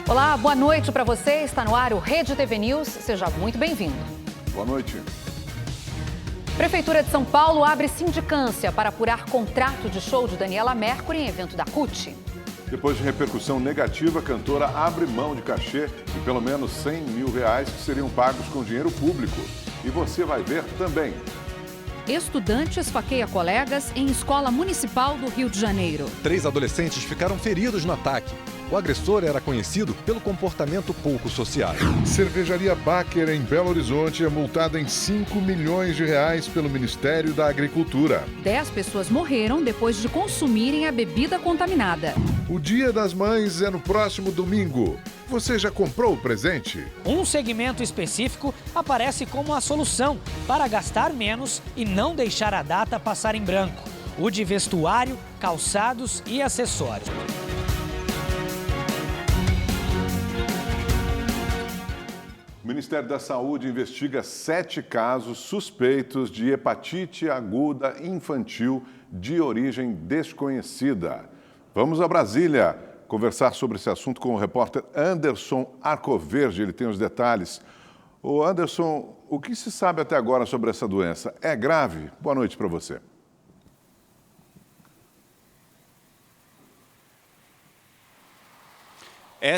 Olá, boa noite para você. Está no ar o Rede TV News. Seja muito bem-vindo. Boa noite. Prefeitura de São Paulo abre sindicância para apurar contrato de show de Daniela Mercury em evento da CUT. Depois de repercussão negativa, a cantora abre mão de cachê de pelo menos R$100 mil que seriam pagos com dinheiro público. E você vai ver também. Estudante esfaqueia colegas em escola municipal do Rio de Janeiro. 3 adolescentes ficaram feridos no ataque. O agressor era conhecido pelo comportamento pouco social. Cervejaria Baker, em Belo Horizonte, é multada em R$5 milhões pelo Ministério da Agricultura. 10 pessoas morreram depois de consumirem a bebida contaminada. O Dia das Mães é no próximo domingo. Você já comprou o presente? Um segmento específico aparece como a solução para gastar menos e não deixar a data passar em branco. O de vestuário, calçados e acessórios. O Ministério da Saúde investiga 7 casos suspeitos de hepatite aguda infantil de origem desconhecida. Vamos a Brasília conversar sobre esse assunto com o repórter Anderson Arcoverde. Ele tem os detalhes. Ô Anderson, o que se sabe até agora sobre essa doença? É grave? Boa noite para você.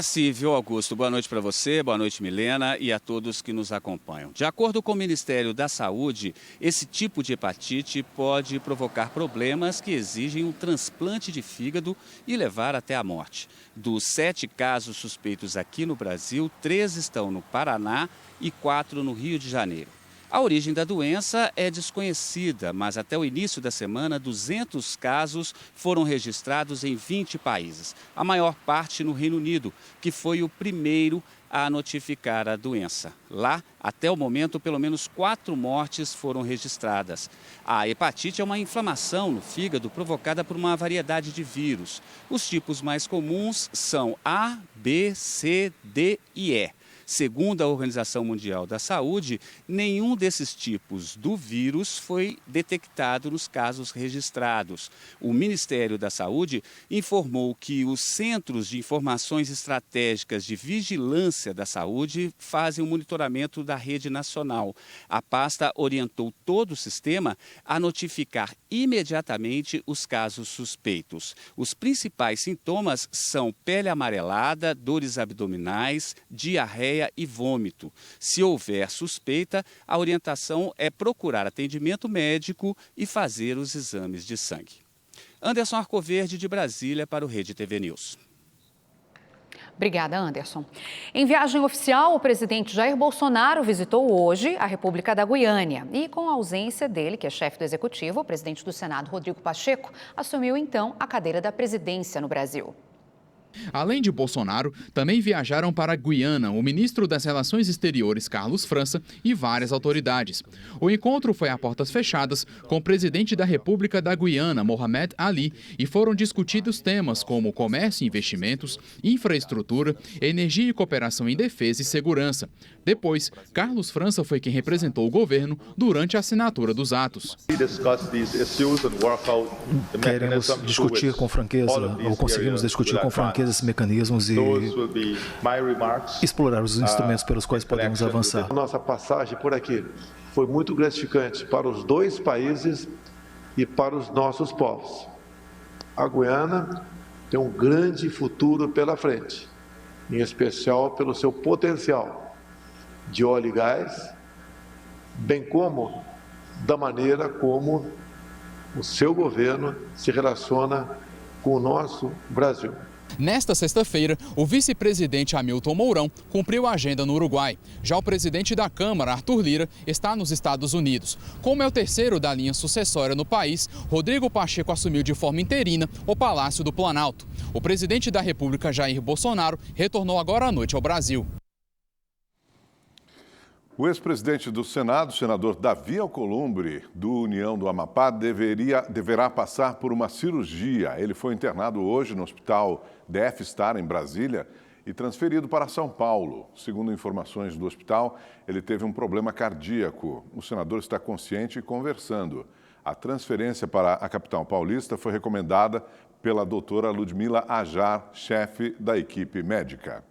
Silvio Augusto, boa noite para você, boa noite Milena e a todos que nos acompanham. De acordo com o Ministério da Saúde, esse tipo de hepatite pode provocar problemas que exigem um transplante de fígado e levar até a morte. Dos 7 casos suspeitos aqui no Brasil, 3 estão no Paraná e 4 no Rio de Janeiro. A origem da doença é desconhecida, mas até o início da semana, 200 casos foram registrados em 20 países. A maior parte no Reino Unido, que foi o primeiro a notificar a doença. Lá, até o momento, pelo menos 4 mortes foram registradas. A hepatite é uma inflamação no fígado provocada por uma variedade de vírus. Os tipos mais comuns são A, B, C, D e E. Segundo a Organização Mundial da Saúde, nenhum desses tipos do vírus foi detectado nos casos registrados. O Ministério da Saúde informou que os Centros de Informações Estratégicas de Vigilância da Saúde fazem o monitoramento da rede nacional. A pasta orientou todo o sistema a notificar imediatamente os casos suspeitos. Os principais sintomas são pele amarelada, dores abdominais, diarreia e vômito. Se houver suspeita, a orientação é procurar atendimento médico e fazer os exames de sangue. Anderson Arcoverde, de Brasília, para o Rede TV News. Obrigada, Anderson. Em viagem oficial, o presidente Jair Bolsonaro visitou hoje a República da Guiânia. E com a ausência dele, que é chefe do executivo, o presidente do Senado, Rodrigo Pacheco, assumiu então a cadeira da presidência no Brasil. Além de Bolsonaro, também viajaram para a Guiana o ministro das Relações Exteriores, Carlos França, e várias autoridades. O encontro foi a portas fechadas com o presidente da República da Guiana, Mohamed Ali, e foram discutidos temas como comércio e investimentos, infraestrutura, energia e cooperação em defesa e segurança. Depois, Carlos França foi quem representou o governo durante a assinatura dos atos. Queremos discutir com franqueza, ou conseguimos discutir com franqueza esses mecanismos e explorar os instrumentos pelos quais podemos avançar. Nossa passagem por aqui foi muito gratificante para os 2 países e para os nossos povos. A Guiana tem um grande futuro pela frente, em especial pelo seu potencial de óleo e gás, bem como da maneira como o seu governo se relaciona com o nosso Brasil. Nesta sexta-feira, o vice-presidente Hamilton Mourão cumpriu a agenda no Uruguai. Já o presidente da Câmara, Arthur Lira, está nos Estados Unidos. Como é o terceiro da linha sucessória no país, Rodrigo Pacheco assumiu de forma interina o Palácio do Planalto. O presidente da República, Jair Bolsonaro, retornou agora à noite ao Brasil. O ex-presidente do Senado, senador Davi Alcolumbre, do União do Amapá, deverá passar por uma cirurgia. Ele foi internado hoje no Hospital DF Star, em Brasília, e transferido para São Paulo. Segundo informações do hospital, ele teve um problema cardíaco. O senador está consciente e conversando. A transferência para a capital paulista foi recomendada pela doutora Ludmila Ajar, chefe da equipe médica.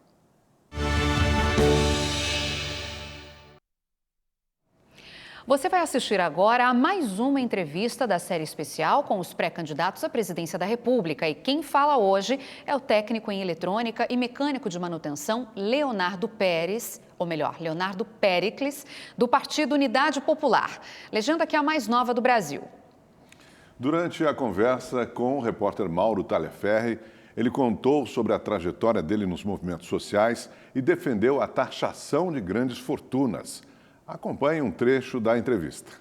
Você vai assistir agora a mais uma entrevista da série especial com os pré-candidatos à presidência da República. E quem fala hoje é o técnico em eletrônica e mecânico de manutenção Leonardo Pérez, ou melhor, Leonardo Péricles, do Partido Unidade Popular, legenda que é a mais nova do Brasil. Durante a conversa com o repórter Mauro Taliaferri, ele contou sobre a trajetória dele nos movimentos sociais e defendeu a taxação de grandes fortunas. Acompanhe um trecho da entrevista.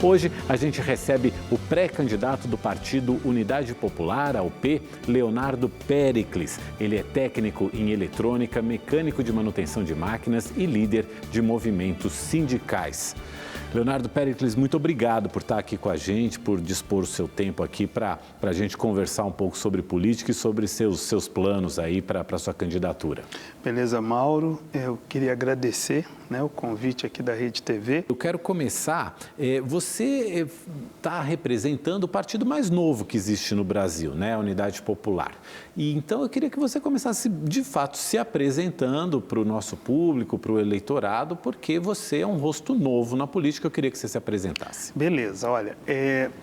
Hoje a gente recebe o pré-candidato do Partido Unidade Popular, a UP, Leonardo Péricles. Ele é técnico em eletrônica, mecânico de manutenção de máquinas e líder de movimentos sindicais. Leonardo Péricles, muito obrigado por estar aqui com a gente, por dispor o seu tempo aqui para a gente conversar um pouco sobre política e sobre seus planos aí para a sua candidatura. Beleza, Mauro. Eu queria agradecer o convite aqui da Rede TV. Eu quero começar, você está representando o partido mais novo que existe no Brasil, né? A Unidade Popular. E então eu queria que você começasse, de fato, se apresentando para o nosso público, para o eleitorado, porque você é um rosto novo na política. Eu queria que você se apresentasse. Beleza, olha,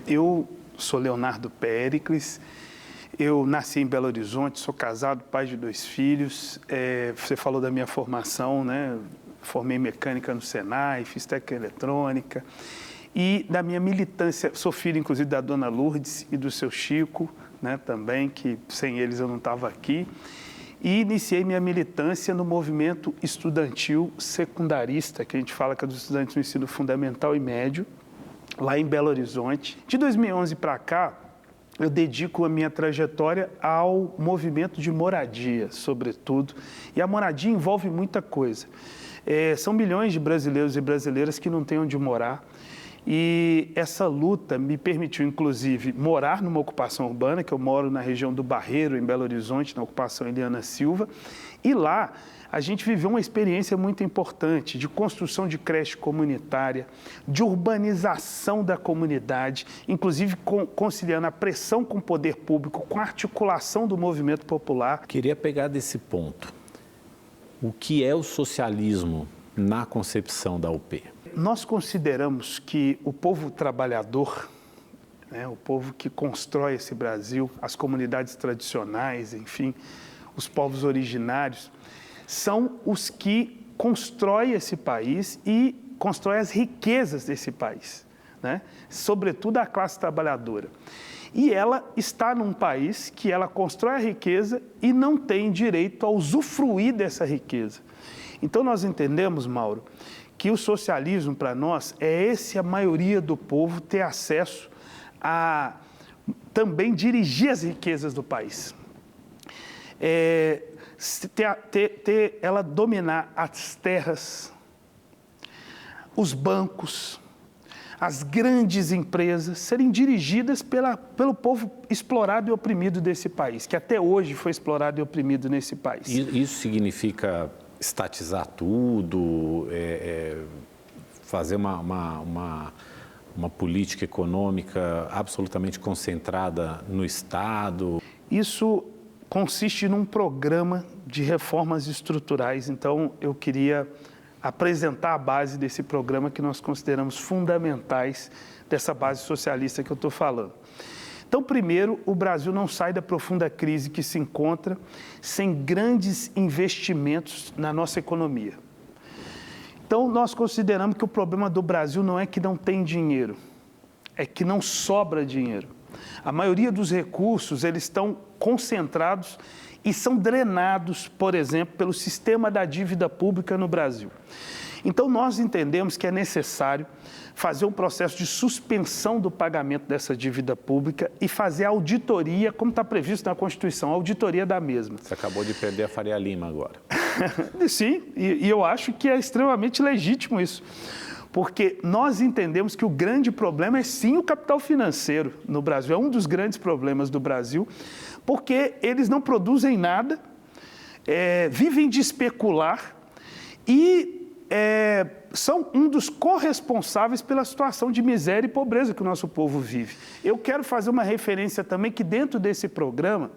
eu sou Leonardo Péricles, eu nasci em Belo Horizonte, sou casado, pai de 2 filhos. Você falou da minha formação, né? Formei mecânica no Senai, fiz técnica eletrônica. E da minha militância, sou filho, inclusive, da dona Lourdes e do seu Chico, né? Também, que sem eles eu não estava aqui. E iniciei minha militância no movimento estudantil secundarista, que a gente fala que é dos estudantes do ensino fundamental e médio, lá em Belo Horizonte. De 2011 para cá, eu dedico a minha trajetória ao movimento de moradia, sobretudo. E a moradia envolve muita coisa. São milhões de brasileiros e brasileiras que não têm onde morar. E essa luta me permitiu, inclusive, morar numa ocupação urbana, que eu moro na região do Barreiro, em Belo Horizonte, na ocupação Eliana Silva. E lá a gente viveu uma experiência muito importante de construção de creche comunitária, de urbanização da comunidade, inclusive conciliando a pressão com o poder público, com a articulação do movimento popular. Queria pegar desse ponto. O que é o socialismo na concepção da UP? Nós consideramos que o povo trabalhador, o povo que constrói esse Brasil, as comunidades tradicionais, enfim, os povos originários, são os que constroem esse país e constroem as riquezas desse país, né? Sobretudo a classe trabalhadora. E ela está num país que ela constrói a riqueza e não tem direito a usufruir dessa riqueza. Então nós entendemos, Mauro, que o socialismo para nós é a maioria do povo ter acesso a também dirigir as riquezas do país. Ela dominar as terras, os bancos, as grandes empresas serem dirigidas pelo povo explorado e oprimido desse país, que até hoje foi explorado e oprimido nesse país. Isso significa estatizar tudo, fazer uma política econômica absolutamente concentrada no Estado? Isso consiste num programa de reformas estruturais. Então, eu queria apresentar a base desse programa que nós consideramos fundamentais dessa base socialista que eu estou falando. Então, primeiro, o Brasil não sai da profunda crise que se encontra sem grandes investimentos na nossa economia. Então, nós consideramos que o problema do Brasil não é que não tem dinheiro, é que não sobra dinheiro. A maioria dos recursos, eles estão concentrados e são drenados, por exemplo, pelo sistema da dívida pública no Brasil. Então, nós entendemos que é necessário fazer um processo de suspensão do pagamento dessa dívida pública e fazer a auditoria, como está previsto na Constituição, a auditoria da mesma. Você acabou de perder a Faria Lima agora. Sim, e eu acho que é extremamente legítimo isso. Porque nós entendemos que o grande problema é sim o capital financeiro no Brasil. É um dos grandes problemas do Brasil, porque eles não produzem nada, vivem de especular e são um dos corresponsáveis pela situação de miséria e pobreza que o nosso povo vive. Eu quero fazer uma referência também que dentro desse programa,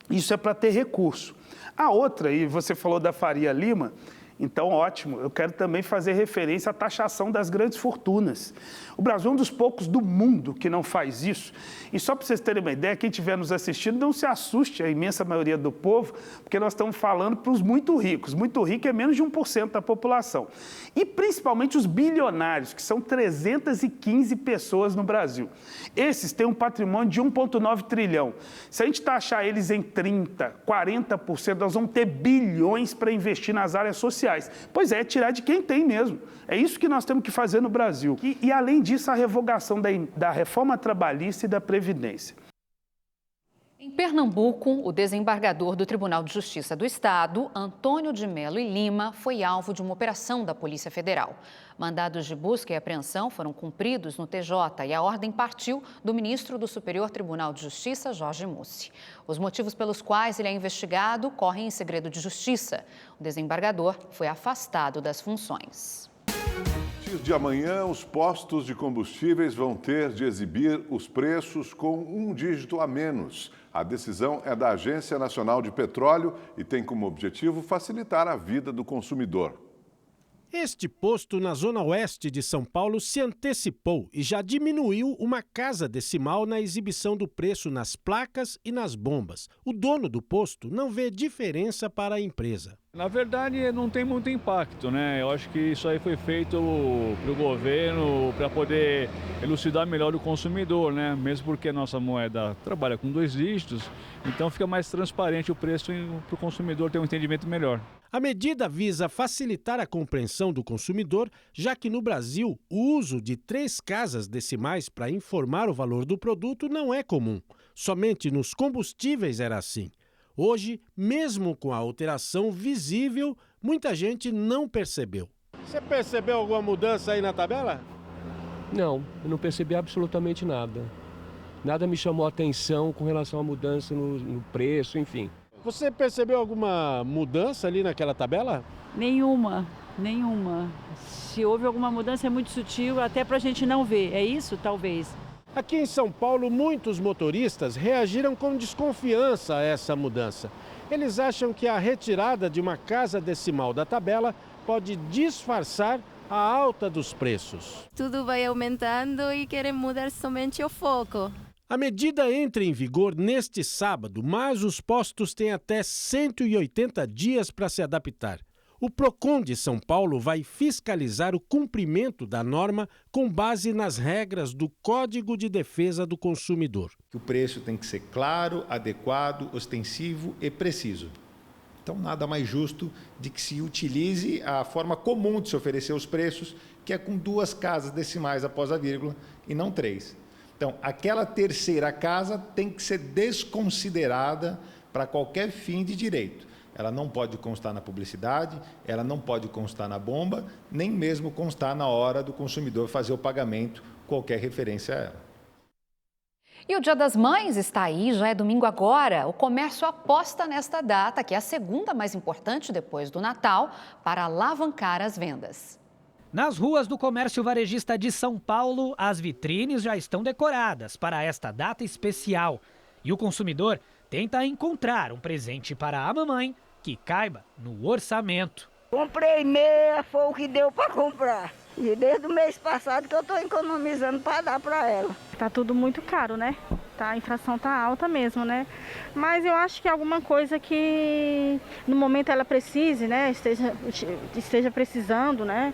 isso é para ter recurso. A outra, e você falou da Faria Lima, então ótimo, eu quero também fazer referência à taxação das grandes fortunas. O Brasil é um dos poucos do mundo que não faz isso. E só para vocês terem uma ideia, quem estiver nos assistindo, não se assuste, a imensa maioria do povo, porque nós estamos falando para os muito ricos. Muito rico é menos de 1% da população. E principalmente os bilionários, que são 315 pessoas no Brasil. Esses têm um patrimônio de 1,9 trilhão. Se a gente taxar eles em 30%, 40%, nós vamos ter bilhões para investir nas áreas sociais. Pois é tirar de quem tem mesmo. É isso que nós temos que fazer no Brasil. E além disso, a revogação da reforma trabalhista e da Previdência. Em Pernambuco, o desembargador do Tribunal de Justiça do Estado, Antônio de Melo e Lima, foi alvo de uma operação da Polícia Federal. Mandados de busca e apreensão foram cumpridos no TJ e a ordem partiu do ministro do Superior Tribunal de Justiça, Jorge Mussi. Os motivos pelos quais ele é investigado correm em segredo de justiça. O desembargador foi afastado das funções. A partir de amanhã, os postos de combustíveis vão ter de exibir os preços com um dígito a menos. A decisão é da Agência Nacional de Petróleo e tem como objetivo facilitar a vida do consumidor. Este posto na zona oeste de São Paulo se antecipou e já diminuiu uma casa decimal na exibição do preço nas placas e nas bombas. O dono do posto não vê diferença para a empresa. Na verdade, não tem muito impacto, né? Eu acho que isso aí foi feito para o governo para poder elucidar melhor o consumidor, né? Mesmo porque a nossa moeda trabalha com 2 dígitos, então fica mais transparente o preço para o consumidor ter um entendimento melhor. A medida visa facilitar a compreensão do consumidor, já que no Brasil o uso de 3 casas decimais para informar o valor do produto não é comum. Somente nos combustíveis era assim. Hoje, mesmo com a alteração visível, muita gente não percebeu. Você percebeu alguma mudança aí na tabela? Não, eu não percebi absolutamente nada. Nada me chamou a atenção com relação à mudança no preço, enfim. Você percebeu alguma mudança ali naquela tabela? Nenhuma. Se houve alguma mudança é muito sutil, até para a gente não ver. É isso? Talvez. Aqui em São Paulo, muitos motoristas reagiram com desconfiança a essa mudança. Eles acham que a retirada de uma casa decimal da tabela pode disfarçar a alta dos preços. Tudo vai aumentando e querem mudar somente o foco. A medida entra em vigor neste sábado, mas os postos têm até 180 dias para se adaptar. O PROCON de São Paulo vai fiscalizar o cumprimento da norma com base nas regras do Código de Defesa do Consumidor. O preço tem que ser claro, adequado, ostensivo e preciso. Então, nada mais justo de que se utilize a forma comum de se oferecer os preços, que é com 2 casas decimais após a vírgula e não 3. Então, aquela terceira casa tem que ser desconsiderada para qualquer fim de direito. Ela não pode constar na publicidade, ela não pode constar na bomba, nem mesmo constar na hora do consumidor fazer o pagamento, qualquer referência a ela. E o Dia das Mães está aí, já é domingo agora. O comércio aposta nesta data, que é a segunda mais importante depois do Natal, para alavancar as vendas. Nas ruas do comércio varejista de São Paulo, as vitrines já estão decoradas para esta data especial. E o consumidor tenta encontrar um presente para a mamãe que caiba no orçamento. Comprei meia, foi o que deu para comprar. E desde o mês passado que eu estou economizando para dar para ela. Tá tudo muito caro, né? A inflação tá alta mesmo, né? Mas eu acho que alguma coisa que no momento ela precise, né? Esteja precisando, né?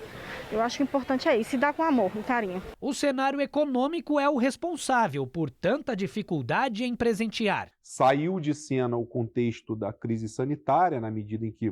Eu acho que o importante é isso, se dá com amor e carinho. O cenário econômico é o responsável por tanta dificuldade em presentear. Saiu de cena o contexto da crise sanitária, na medida em que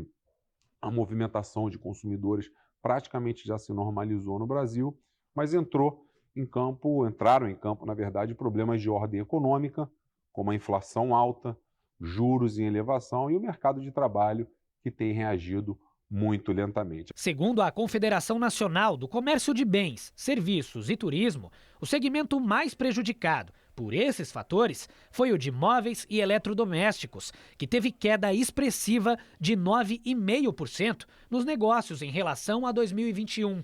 a movimentação de consumidores praticamente já se normalizou no Brasil, mas entraram em campo, na verdade, problemas de ordem econômica, como a inflação alta, juros em elevação e o mercado de trabalho que tem reagido muito lentamente. Segundo a Confederação Nacional do Comércio de Bens, Serviços e Turismo, o segmento mais prejudicado por esses fatores foi o de móveis e eletrodomésticos, que teve queda expressiva de 9,5% nos negócios em relação a 2021.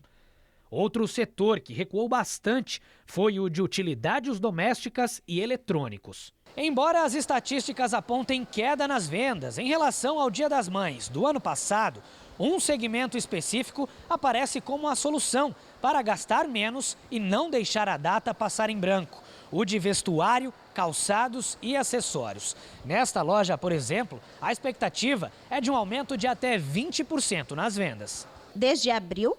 Outro setor que recuou bastante foi o de utilidades domésticas e eletrônicos. Embora as estatísticas apontem queda nas vendas em relação ao Dia das Mães do ano passado, um segmento específico aparece como a solução para gastar menos e não deixar a data passar em branco: o de vestuário, calçados e acessórios. Nesta loja, por exemplo, a expectativa é de um aumento de até 20% nas vendas. Desde abril,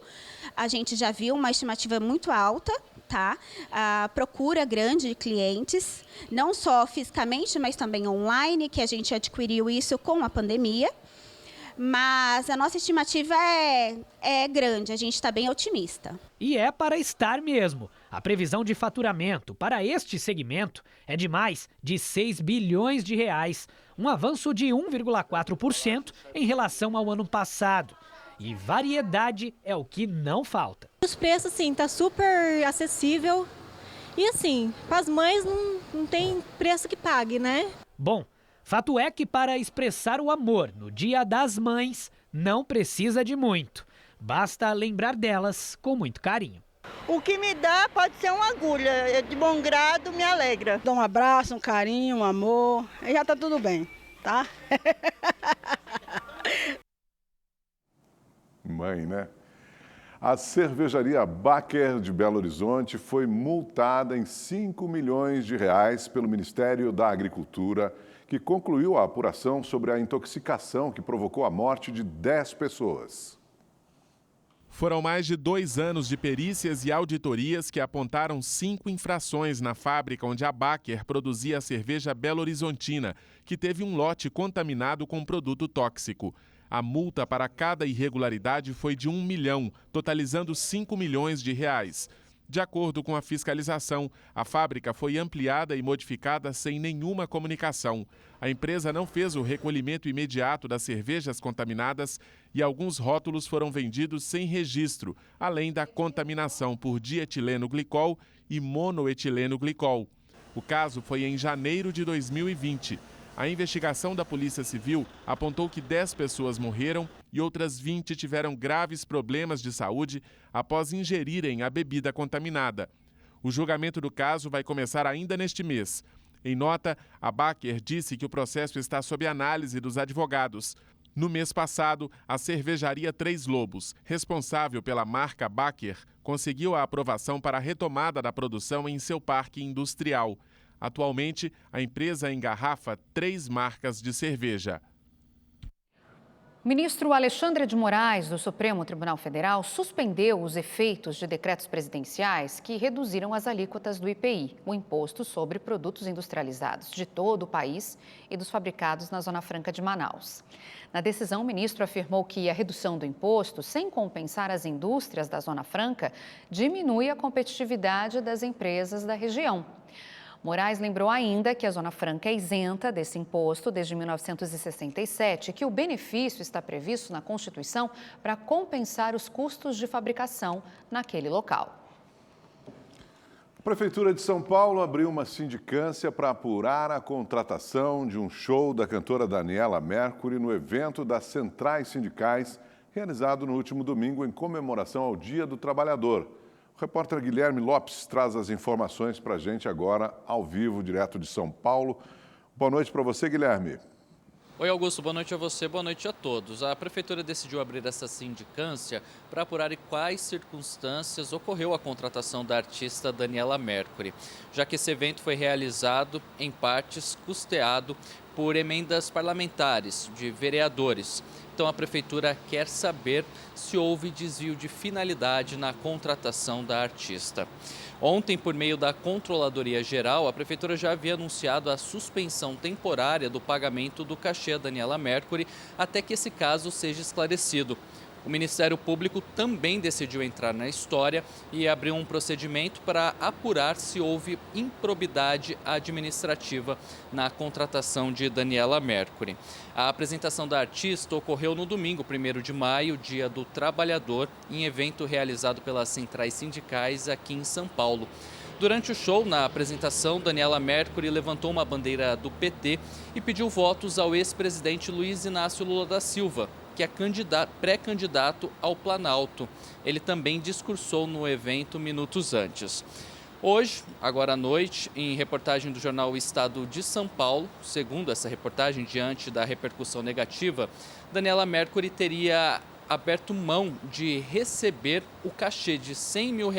a gente já viu uma estimativa muito alta, tá? A procura grande de clientes, não só fisicamente, mas também online, que a gente adquiriu isso com a pandemia. Mas a nossa estimativa é grande, a gente está bem otimista. E é para estar mesmo. A previsão de faturamento para este segmento é de mais de 6 bilhões de reais, um avanço de 1,4% em relação ao ano passado. E variedade é o que não falta. Os preços, sim, tá super acessível. E assim, para as mães não tem preço que pague, né? Bom, fato é que para expressar o amor no Dia das Mães não precisa de muito. Basta lembrar delas com muito carinho. O que me dá pode ser uma agulha, de bom grado me alegra. Dá um abraço, um carinho, um amor, e já tá tudo bem, tá? Mãe, né? A cervejaria Baker de Belo Horizonte foi multada em 5 milhões de reais pelo Ministério da Agricultura, que concluiu a apuração sobre a intoxicação que provocou a morte de 10 pessoas. Foram mais de 2 anos de perícias e auditorias que apontaram 5 infrações na fábrica onde a Baker produzia a cerveja Belo Horizontina, que teve um lote contaminado com produto tóxico. A multa para cada irregularidade foi de 1 milhão, totalizando 5 milhões de reais. De acordo com a fiscalização, a fábrica foi ampliada e modificada sem nenhuma comunicação. A empresa não fez o recolhimento imediato das cervejas contaminadas e alguns rótulos foram vendidos sem registro, além da contaminação por dietileno glicol e monoetileno glicol. O caso foi em janeiro de 2020. A investigação da Polícia Civil apontou que 10 pessoas morreram e outras 20 tiveram graves problemas de saúde após ingerirem a bebida contaminada. O julgamento do caso vai começar ainda neste mês. Em nota, a Baker disse que o processo está sob análise dos advogados. No mês passado, a cervejaria Três Lobos, responsável pela marca Baker, conseguiu a aprovação para a retomada da produção em seu parque industrial. Atualmente, a empresa engarrafa 3 marcas de cerveja. O ministro Alexandre de Moraes, do Supremo Tribunal Federal, suspendeu os efeitos de decretos presidenciais que reduziram as alíquotas do IPI, o Imposto sobre Produtos Industrializados, de todo o país e dos fabricados na Zona Franca de Manaus. Na decisão, o ministro afirmou que a redução do imposto, sem compensar as indústrias da Zona Franca, diminui a competitividade das empresas da região. Moraes lembrou ainda que a Zona Franca é isenta desse imposto desde 1967 e que o benefício está previsto na Constituição para compensar os custos de fabricação naquele local. A Prefeitura de São Paulo abriu uma sindicância para apurar a contratação de um show da cantora Daniela Mercury no evento das Centrais Sindicais, realizado no último domingo em comemoração ao Dia do Trabalhador. O repórter Guilherme Lopes traz as informações para a gente agora, ao vivo, direto de São Paulo. Boa noite para você, Guilherme. Oi, Augusto. Boa noite a você, boa noite a todos. A Prefeitura decidiu abrir essa sindicância para apurar em quais circunstâncias ocorreu a contratação da artista Daniela Mercury, já que esse evento foi realizado, em partes, custeado por emendas parlamentares de vereadores. Então, a Prefeitura quer saber se houve desvio de finalidade na contratação da artista. Ontem, por meio da Controladoria Geral, a Prefeitura já havia anunciado a suspensão temporária do pagamento do cachê a Daniela Mercury até que esse caso seja esclarecido. O Ministério Público também decidiu entrar na história e abriu um procedimento para apurar se houve improbidade administrativa na contratação de Daniela Mercury. A apresentação da artista ocorreu no domingo, 1º de maio, Dia do Trabalhador, em evento realizado pelas Centrais Sindicais aqui em São Paulo. Durante o show, na apresentação, Daniela Mercury levantou uma bandeira do PT e pediu votos ao ex-presidente Luiz Inácio Lula da Silva, que é pré-candidato ao Planalto. Ele também discursou no evento minutos antes. Hoje, agora à noite, em reportagem do jornal O Estado de São Paulo, segundo essa reportagem, diante da repercussão negativa, Daniela Mercury teria aberto mão de receber o cachê de R$100 mil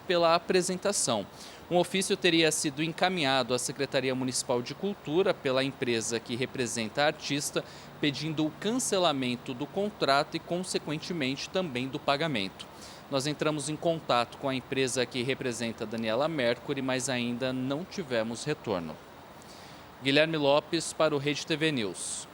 pela apresentação. Um ofício teria sido encaminhado à Secretaria Municipal de Cultura pela empresa que representa a artista, pedindo o cancelamento do contrato e, consequentemente, também do pagamento. Nós entramos em contato com a empresa que representa a Daniela Mercury, mas ainda não tivemos retorno. Guilherme Lopes para o Rede TV News.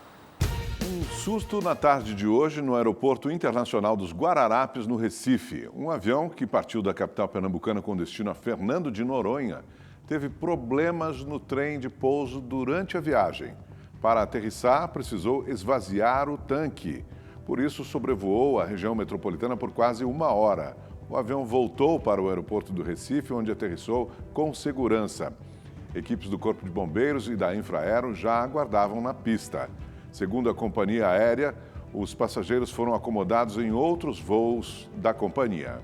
Um susto na tarde de hoje no Aeroporto Internacional dos Guararapes, no Recife. Um avião que partiu da capital pernambucana com destino a Fernando de Noronha teve problemas no trem de pouso durante a viagem. Para aterrissar, precisou esvaziar o tanque. Por isso, sobrevoou a região metropolitana por quase 1 hora. O avião voltou para o aeroporto do Recife, onde aterrissou com segurança. Equipes do Corpo de Bombeiros e da Infraero já aguardavam na pista. Segundo a companhia aérea, os passageiros foram acomodados em outros voos da companhia.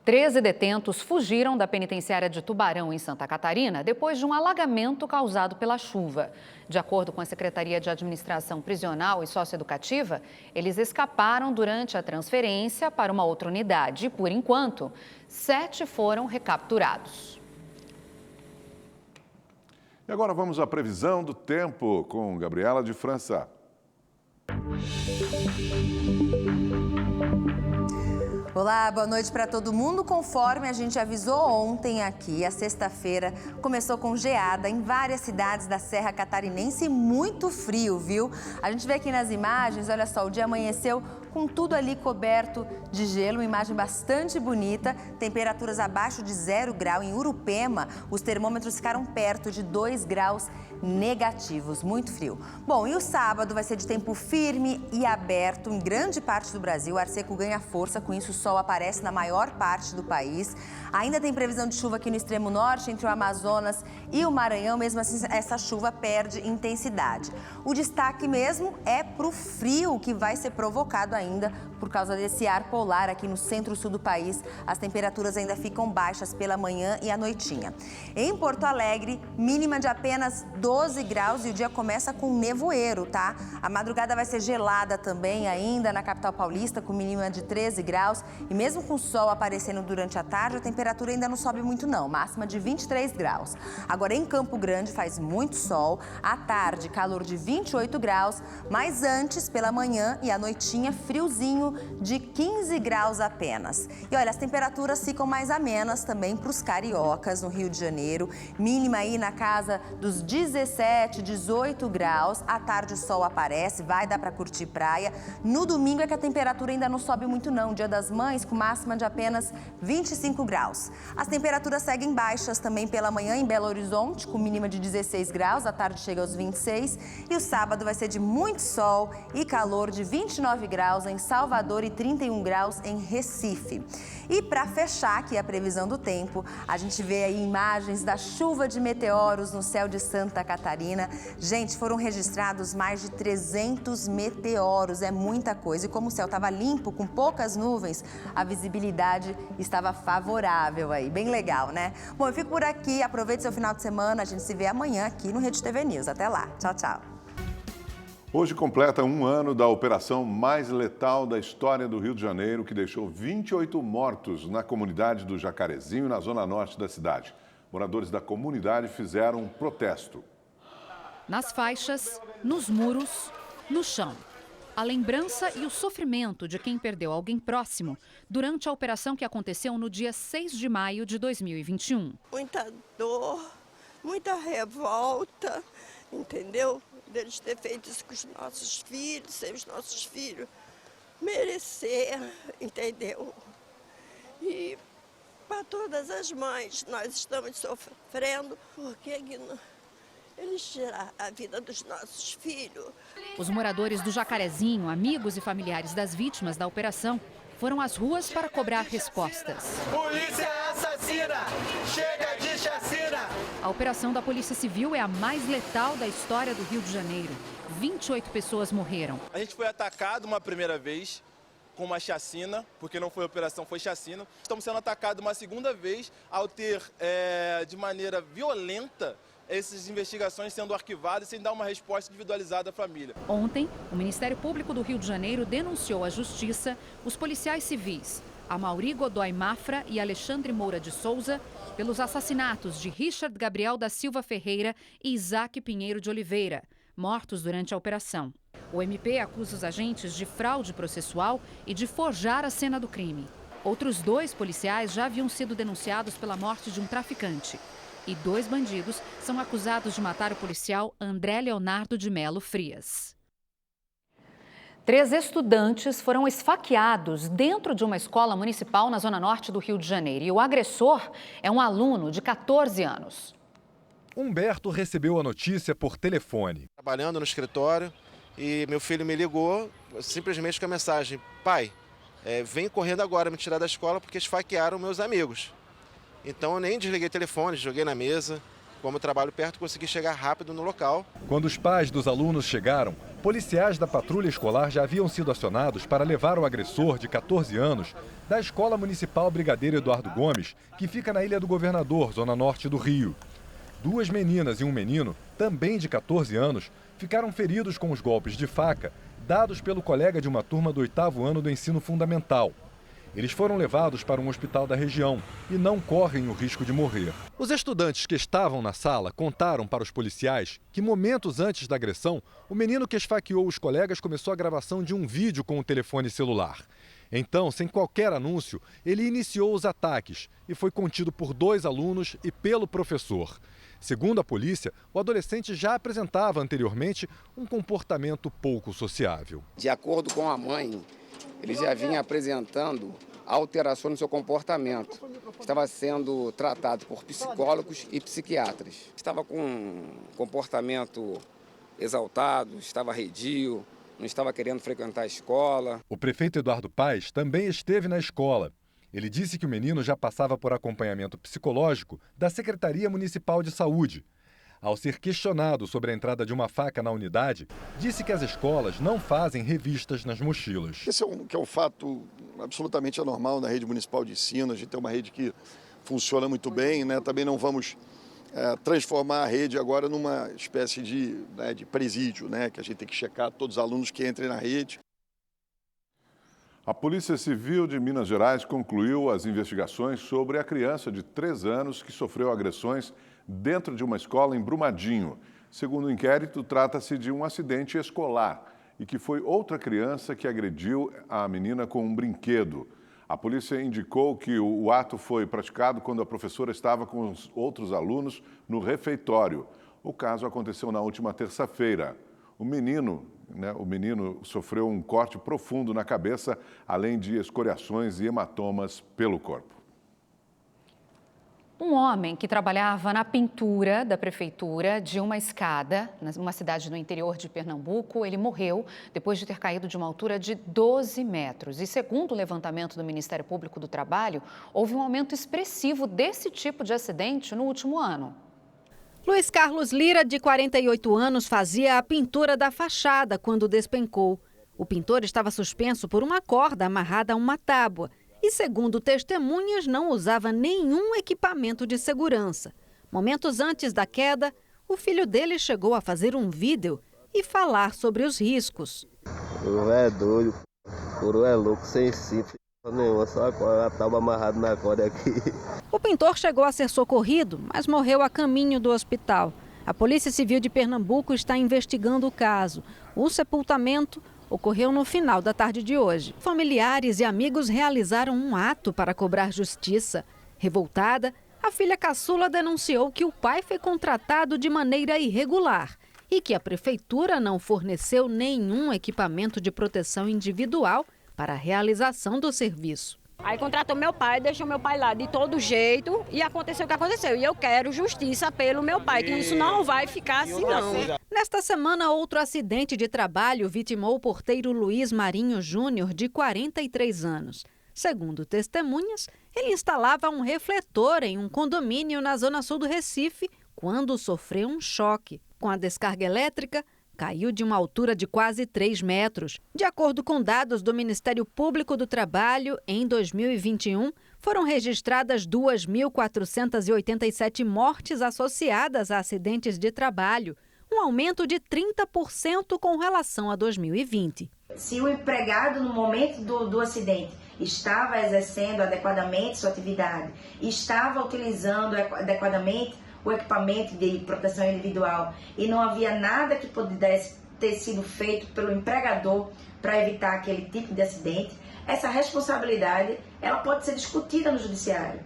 13 detentos fugiram da penitenciária de Tubarão, em Santa Catarina, depois de um alagamento causado pela chuva. De acordo com a Secretaria de Administração Prisional e Socioeducativa, eles escaparam durante a transferência para uma outra unidade e, por enquanto, 7 foram recapturados. E agora vamos à previsão do tempo com Gabriela de França. Olá, boa noite para todo mundo. Conforme a gente avisou ontem aqui, a sexta-feira começou com geada em várias cidades da Serra Catarinense e muito frio, viu? A gente vê aqui nas imagens, olha só, o dia amanheceu com tudo ali coberto de gelo, uma imagem bastante bonita, temperaturas abaixo de 0 grau. Em Urupema, os termômetros ficaram perto de 2 graus negativos, muito frio. Bom, e o sábado vai ser de tempo firme e aberto em grande parte do Brasil. O ar seco ganha força, com isso o sol aparece na maior parte do país. Ainda tem previsão de chuva aqui no extremo norte, entre o Amazonas e o Maranhão, mesmo assim essa chuva perde intensidade. O destaque mesmo é para o frio que vai ser provocado ainda por causa desse ar polar aqui no centro-sul do país. As temperaturas ainda ficam baixas pela manhã e à noitinha. Em Porto Alegre, mínima de apenas 12 graus e o dia começa com nevoeiro, tá? A madrugada vai ser gelada também ainda na capital paulista, com mínima de 13 graus. E mesmo com o sol aparecendo durante a tarde, a temperatura ainda não sobe muito não, máxima de 23 graus. Agora em Campo Grande faz muito sol, à tarde calor de 28 graus, mas antes, pela manhã e à noitinha, friozinho de 15 graus apenas. E olha, as temperaturas ficam mais amenas também para os cariocas no Rio de Janeiro, mínima aí na casa dos 17, 18 graus, à tarde o sol aparece, vai dar para curtir praia. No domingo é que a temperatura ainda não sobe muito não, Dia das Mães com máxima de apenas 25 graus. As temperaturas seguem baixas também pela manhã em Belo Horizonte, com mínima de 16 graus, à tarde chega aos 26, e o sábado vai ser de muito sol e calor de 29 graus em Salvador e 31 graus em Recife. E para fechar aqui a previsão do tempo, a gente vê aí imagens da chuva de meteoros no céu de Santa Catarina. Gente, foram registrados mais de 300 meteoros, é muita coisa. E como o céu estava limpo, com poucas nuvens, a visibilidade estava favorável aí, bem legal, né? Bom, eu fico por aqui, aproveite seu final de semana, a gente se vê amanhã aqui no Rede TV News. Até lá, tchau, tchau. Hoje completa 1 ano da operação mais letal da história do Rio de Janeiro, que deixou 28 mortos na comunidade do Jacarezinho, na zona norte da cidade. Moradores da comunidade fizeram um protesto. Nas faixas, nos muros, no chão. A lembrança e o sofrimento de quem perdeu alguém próximo durante a operação que aconteceu no dia 6 de maio de 2021. Muita dor, muita revolta, entendeu? Deles ter feito isso com os nossos filhos, sem os nossos filhos merecer, entendeu? E para todas as mães, nós estamos sofrendo porque eles tiraram a vida dos nossos filhos. Os moradores do Jacarezinho, amigos e familiares das vítimas da operação, foram às ruas para cobrar respostas. Polícia assassina! Chega de chacina! A operação da Polícia Civil é a mais letal da história do Rio de Janeiro. 28 pessoas morreram. A gente foi atacado uma primeira vez com uma chacina, porque não foi operação, foi chacina. Estamos sendo atacados uma segunda vez ao ter, de maneira violenta, essas investigações sendo arquivadas sem dar uma resposta individualizada à família. Ontem, o Ministério Público do Rio de Janeiro denunciou à Justiça os policiais civis, Amaury Godoy Mafra e Alexandre Moura de Souza, pelos assassinatos de Richard Gabriel da Silva Ferreira e Isaac Pinheiro de Oliveira, mortos durante a operação. O MP acusa os agentes de fraude processual e de forjar a cena do crime. Outros 2 policiais já haviam sido denunciados pela morte de um traficante. E 2 bandidos são acusados de matar o policial André Leonardo de Melo Frias. 3 estudantes foram esfaqueados dentro de uma escola municipal na zona norte do Rio de Janeiro. E o agressor é um aluno de 14 anos. Humberto recebeu a notícia por telefone. Trabalhando no escritório e meu filho me ligou simplesmente com a mensagem: pai, vem correndo agora me tirar da escola porque esfaquearam meus amigos. Então eu nem desliguei o telefone, joguei na mesa. Como eu trabalho perto, consegui chegar rápido no local. Quando os pais dos alunos chegaram, policiais da patrulha escolar já haviam sido acionados para levar o agressor de 14 anos da Escola Municipal Brigadeiro Eduardo Gomes, que fica na Ilha do Governador, zona norte do Rio. 2 meninas e um menino, também de 14 anos, ficaram feridos com os golpes de faca dados pelo colega de uma turma do 8º ano do ensino fundamental. Eles foram levados para um hospital da região e não correm o risco de morrer. Os estudantes que estavam na sala contaram para os policiais que momentos antes da agressão, o menino que esfaqueou os colegas começou a gravação de um vídeo com o telefone celular. Então, sem qualquer anúncio, ele iniciou os ataques e foi contido por 2 alunos e pelo professor. Segundo a polícia, o adolescente já apresentava anteriormente um comportamento pouco sociável. De acordo com a mãe, ele já vinha apresentando alterações no seu comportamento. Estava sendo tratado por psicólogos e psiquiatras. Estava com um comportamento exaltado, estava arredio, não estava querendo frequentar a escola. O prefeito Eduardo Paes também esteve na escola. Ele disse que o menino já passava por acompanhamento psicológico da Secretaria Municipal de Saúde. Ao ser questionado sobre a entrada de uma faca na unidade, disse que as escolas não fazem revistas nas mochilas. Esse é um fato absolutamente anormal na rede municipal de ensino. A gente tem uma rede que funciona muito bem, né? Também não vamos transformar a rede agora numa espécie de presídio, né? Que a gente tem que checar todos os alunos que entrem na rede. A Polícia Civil de Minas Gerais concluiu as investigações sobre a criança de 3 anos que sofreu agressões dentro de uma escola em Brumadinho. Segundo o inquérito, trata-se de um acidente escolar e que foi outra criança que agrediu a menina com um brinquedo. A polícia indicou que o ato foi praticado quando a professora estava com os outros alunos no refeitório. O caso aconteceu na última terça-feira. O menino sofreu um corte profundo na cabeça, além de escoriações e hematomas pelo corpo. Um homem que trabalhava na pintura da prefeitura de uma escada, numa cidade no interior de Pernambuco, ele morreu depois de ter caído de uma altura de 12 metros. E segundo o levantamento do Ministério Público do Trabalho, houve um aumento expressivo desse tipo de acidente no último ano. Luiz Carlos Lira, de 48 anos, fazia a pintura da fachada quando despencou. O pintor estava suspenso por uma corda amarrada a uma tábua e, segundo testemunhas, não usava nenhum equipamento de segurança. Momentos antes da queda, o filho dele chegou a fazer um vídeo e falar sobre os riscos. O é doido, o coro é louco, sem cinto. Nenhuma, só a tábua amarrada na corda aqui. O pintor chegou a ser socorrido, mas morreu a caminho do hospital. A Polícia Civil de Pernambuco está investigando o caso. O sepultamento ocorreu no final da tarde de hoje. Familiares e amigos realizaram um ato para cobrar justiça. Revoltada, a filha caçula denunciou que o pai foi contratado de maneira irregular e que a prefeitura não forneceu nenhum equipamento de proteção individual para a realização do serviço. Aí contratou meu pai, deixou meu pai lá de todo jeito e aconteceu o que aconteceu. E eu quero justiça pelo meu pai, que isso não vai ficar assim não. Nesta semana, outro acidente de trabalho vitimou o porteiro Luiz Marinho Júnior, de 43 anos. Segundo testemunhas, ele instalava um refletor em um condomínio na zona sul do Recife quando sofreu um choque. Com a descarga elétrica, caiu de uma altura de quase 3 metros. De acordo com dados do Ministério Público do Trabalho, em 2021, foram registradas 2.487 mortes associadas a acidentes de trabalho, um aumento de 30% com relação a 2020. Se o empregado, no momento do acidente, estava exercendo adequadamente sua atividade, estava utilizando adequadamente o equipamento de proteção individual e não havia nada que pudesse ter sido feito pelo empregador para evitar aquele tipo de acidente, essa responsabilidade ela pode ser discutida no judiciário.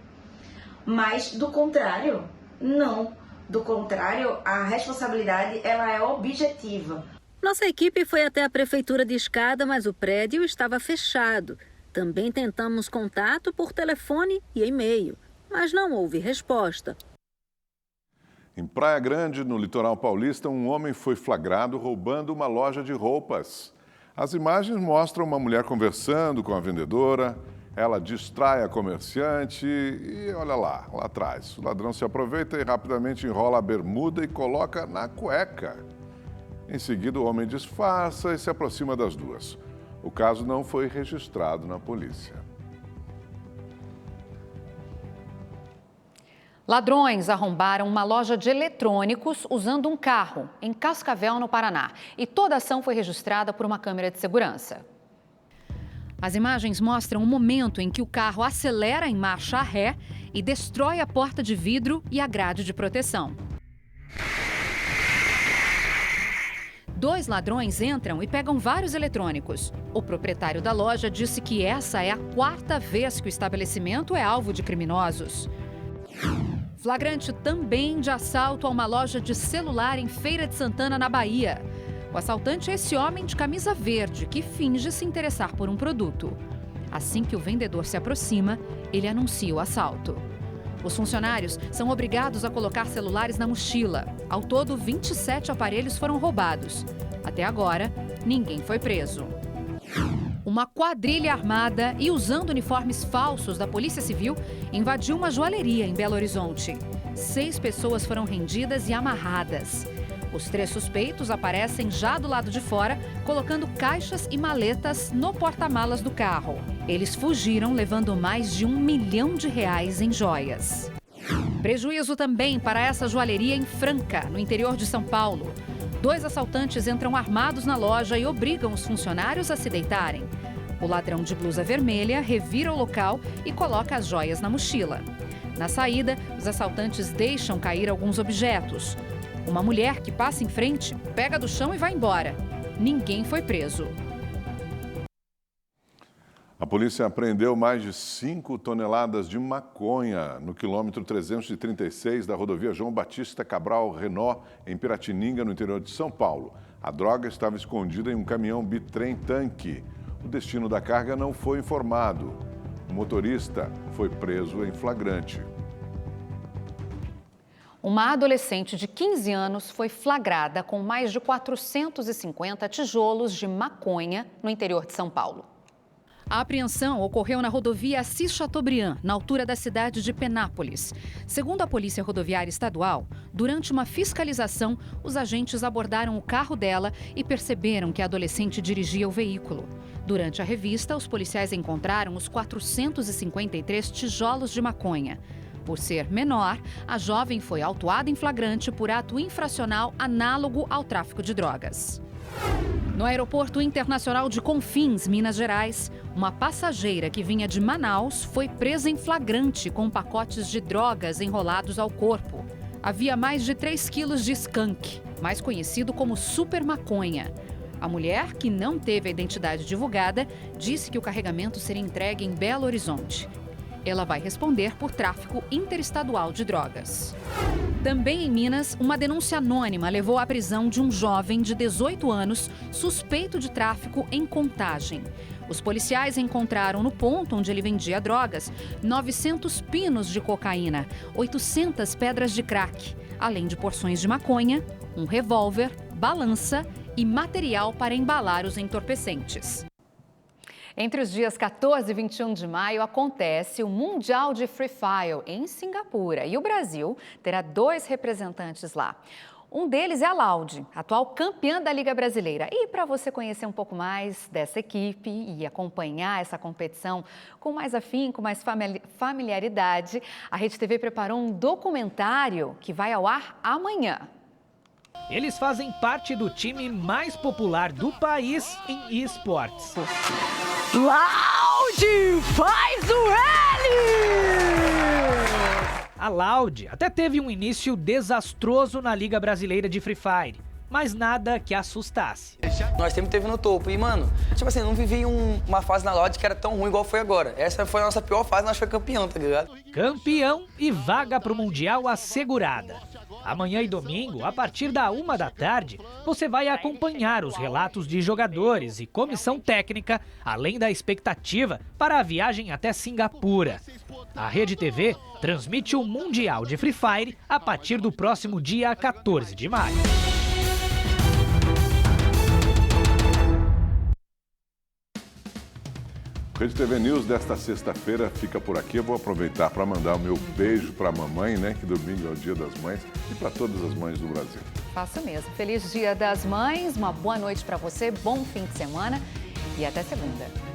Mas, do contrário, não. Do contrário, a responsabilidade ela é objetiva. Nossa equipe foi até a Prefeitura de Escada, mas o prédio estava fechado. Também tentamos contato por telefone e e-mail, mas não houve resposta. Em Praia Grande, no litoral paulista, um homem foi flagrado roubando uma loja de roupas. As imagens mostram uma mulher conversando com a vendedora, ela distrai a comerciante e olha lá atrás. O ladrão se aproveita e rapidamente enrola a bermuda e coloca na cueca. Em seguida, o homem disfarça e se aproxima das duas. O caso não foi registrado na polícia. Ladrões arrombaram uma loja de eletrônicos usando um carro em Cascavel, no Paraná. E toda a ação foi registrada por uma câmera de segurança. As imagens mostram o momento em que o carro acelera em marcha ré e destrói a porta de vidro e a grade de proteção. 2 ladrões entram e pegam vários eletrônicos. O proprietário da loja disse que essa é a 4ª vez que o estabelecimento é alvo de criminosos. Flagrante também de assalto a uma loja de celular em Feira de Santana, na Bahia. O assaltante é esse homem de camisa verde que finge se interessar por um produto. Assim que o vendedor se aproxima, ele anuncia o assalto. Os funcionários são obrigados a colocar celulares na mochila. Ao todo, 27 aparelhos foram roubados. Até agora, ninguém foi preso. Uma quadrilha armada e usando uniformes falsos da Polícia Civil invadiu uma joalheria em Belo Horizonte. 6 pessoas foram rendidas e amarradas. Os 3 suspeitos aparecem já do lado de fora, colocando caixas e maletas no porta-malas do carro. Eles fugiram levando mais de R$1 milhão em joias. Prejuízo também para essa joalheria em Franca, no interior de São Paulo. 2 assaltantes entram armados na loja e obrigam os funcionários a se deitarem. O ladrão de blusa vermelha revira o local e coloca as joias na mochila. Na saída, os assaltantes deixam cair alguns objetos. Uma mulher que passa em frente, pega do chão e vai embora. Ninguém foi preso. A polícia apreendeu mais de 5 toneladas de maconha no quilômetro 336 da rodovia João Batista Cabral Renault, em Piratininga, no interior de São Paulo. A droga estava escondida em um caminhão bitrem tanque. O destino da carga não foi informado. O motorista foi preso em flagrante. Uma adolescente de 15 anos foi flagrada com mais de 450 tijolos de maconha no interior de São Paulo. A apreensão ocorreu na rodovia Assis Chateaubriand, na altura da cidade de Penápolis. Segundo a Polícia Rodoviária Estadual, durante uma fiscalização, os agentes abordaram o carro dela e perceberam que a adolescente dirigia o veículo. Durante a revista, os policiais encontraram os 453 tijolos de maconha. Por ser menor, a jovem foi autuada em flagrante por ato infracional análogo ao tráfico de drogas. No Aeroporto Internacional de Confins, Minas Gerais, uma passageira que vinha de Manaus foi presa em flagrante com pacotes de drogas enrolados ao corpo. Havia mais de 3 quilos de skunk, mais conhecido como super maconha. A mulher, que não teve a identidade divulgada, disse que o carregamento seria entregue em Belo Horizonte. Ela vai responder por tráfico interestadual de drogas. Também em Minas, uma denúncia anônima levou à prisão de um jovem de 18 anos suspeito de tráfico em Contagem. Os policiais encontraram no ponto onde ele vendia drogas 900 pinos de cocaína, 800 pedras de crack, além de porções de maconha, um revólver, balança e material para embalar os entorpecentes. Entre os dias 14 e 21 de maio acontece o Mundial de Free Fire em Singapura e o Brasil terá 2 representantes lá. Um deles é a Loud, atual campeã da Liga Brasileira. E para você conhecer um pouco mais dessa equipe e acompanhar essa competição com mais afinco, mais familiaridade, a Rede TV preparou um documentário que vai ao ar amanhã. Eles fazem parte do time mais popular do país em esportes. Loud, faz o L! A Loud até teve um início desastroso na Liga Brasileira de Free Fire, mas nada que assustasse. Nós sempre esteve no topo e, mano, tipo assim, não vivi uma fase na Loud que era tão ruim igual foi agora. Essa foi a nossa pior fase, nós fomos campeão, tá ligado? Campeão e vaga pro Mundial assegurada. Amanhã e domingo, a partir da 1 da tarde, você vai acompanhar os relatos de jogadores e comissão técnica, além da expectativa para a viagem até Singapura. A Rede TV transmite o Mundial de Free Fire a partir do próximo dia 14 de maio. Rede TV News desta sexta-feira fica por aqui. Eu vou aproveitar para mandar o meu beijo para a mamãe, né? Que domingo é o Dia das Mães, e para todas as mães do Brasil. Faço mesmo. Feliz Dia das Mães, uma boa noite para você, bom fim de semana e até segunda.